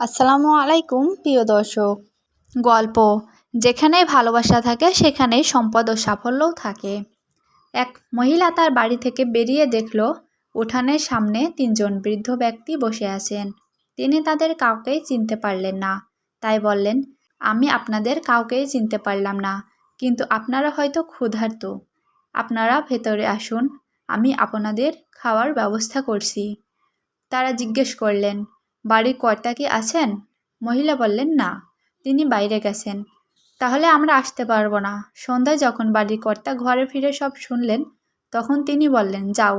আসসালামু আলাইকুম প্রিয় দর্শক। গল্প যেখানে ভালোবাসা থাকে সেখানেই সম্পদ ও সাফল্যও থাকে। এক মহিলা তার বাড়ি থেকে বেরিয়ে দেখল উঠানের সামনে তিনজন বৃদ্ধ ব্যক্তি বসে আছেন। তিনি তাদের কাউকেই চিনতে পারলেন না। তাই বললেন, আমি আপনাদের কাউকেই চিনতে পারলাম না, কিন্তু আপনারা হয়তো ক্ষুধার্ত। আপনারা ভেতরে আসুন, আমি আপনাদের খাওয়ার ব্যবস্থা করছি। তারা জিজ্ঞেস করলেন, বাড়ির কর্তা কি আছেন? মহিলা বললেন, না, তিনি বাইরে গেছেন। তাহলে আমরা আসতে পারবো না। সন্ধ্যায় যখন বাড়ির কর্তা ঘরে ফিরে সব শুনলেন, তখন তিনি বললেন, যাও,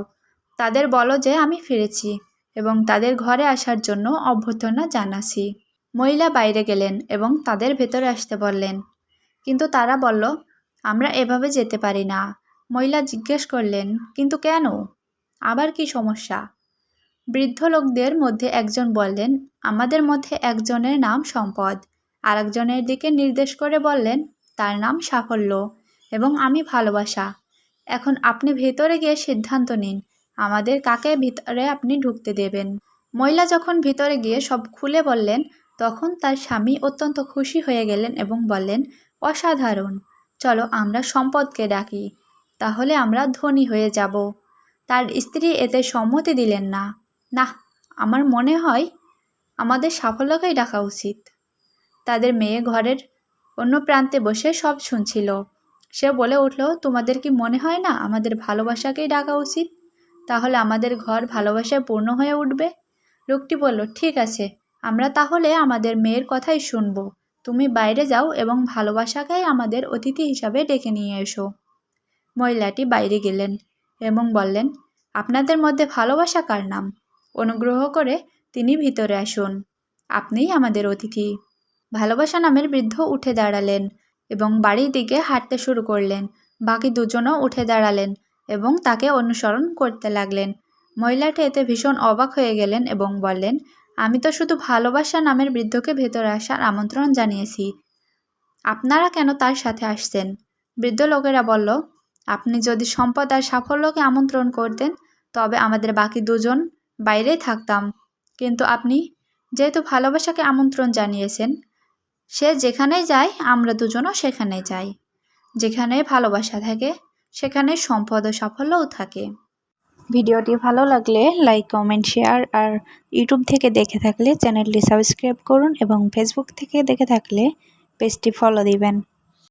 তাদের বলো যে আমি ফিরেছি এবং তাদের ঘরে আসার জন্য অভ্যর্থনা জানাচ্ছি। মহিলা বাইরে গেলেন এবং তাদের ভেতরে আসতে বললেন, কিন্তু তারা বলল, আমরা এভাবে যেতে পারি না। মহিলা জিজ্ঞেস করলেন, কিন্তু কেন? আবার কি সমস্যা? বৃদ্ধ লোকদের মধ্যে একজন বললেন, আমাদের মধ্যে একজনের নাম সম্পদ। আরেকজনের দিকে নির্দেশ করে বললেন, তার নাম সাফল্য এবং আমি ভালোবাসা। এখন আপনি ভেতরে গিয়ে সিদ্ধান্ত নিন, আমাদের কাকে ভিতরে আপনি ঢুকতে দেবেন। মহিলা যখন ভিতরে গিয়ে সব খুলে বললেন, তখন তার স্বামী অত্যন্ত খুশি হয়ে গেলেন এবং বললেন, অসাধারণ, চলো আমরা সম্পদকে ডাকি, তাহলে আমরা ধনী হয়ে যাব। তার স্ত্রী এতে সম্মতি দিলেন না। না, আমার মনে হয় আমাদের সাফল্যকেই ডাকা উচিত। তাদের মেয়ে ঘরের অন্য প্রান্তে বসে সব শুনছিল। সে বলে উঠল, তোমাদের কি মনে হয় না আমাদের ভালোবাসাকেই ডাকা উচিত? তাহলে আমাদের ঘর ভালোবাসায় পূর্ণ হয়ে উঠবে। লোকটি বলল, ঠিক আছে, আমরা তাহলে আমাদের মেয়ের কথাই শুনব। তুমি বাইরে যাও এবং ভালোবাসাকেই আমাদের অতিথি হিসাবে ডেকে নিয়ে এসো। মহিলাটি বাইরে গেলেন এবং বললেন, আপনাদের মধ্যে ভালোবাসা কার নাম? অনুগ্রহ করে তিনি ভিতরে আসুন, আপনিই আমাদের অতিথি। ভালোবাসা নামের বৃদ্ধ উঠে দাঁড়ালেন এবং বাড়ির দিকে হাঁটতে শুরু করলেন। বাকি দুজনও উঠে দাঁড়ালেন এবং তাকে অনুসরণ করতে লাগলেন। মহিলাটি এতে ভীষণ অবাক হয়ে গেলেন এবং বললেন, আমি তো শুধু ভালোবাসা নামের বৃদ্ধকে ভেতরে আসার আমন্ত্রণ জানিয়েছি, আপনারা কেন তার সাথে আসছেন? বৃদ্ধ লোকেরা বলল, আপনি যদি সম্পদ আর সাফল্যকে আমন্ত্রণ করতেন তবে আমাদের বাকি দুজন বাইরেই থাকতাম, কিন্তু আপনি যেহেতু ভালোবাসাকে আমন্ত্রণ জানিয়েছেন, সে যেখানেই যায় আমরা দুজনও সেখানেই যাই। যেখানে ভালোবাসা থাকে সেখানে সম্পদ ও সাফল্যও থাকে। ভিডিওটি ভালো লাগলে লাইক, কমেন্ট, শেয়ার, আর ইউটিউব থেকে দেখে থাকলে চ্যানেলটি সাবস্ক্রাইব করুন এবং ফেসবুক থেকে দেখে থাকলে পেজটি ফলো দিবেন।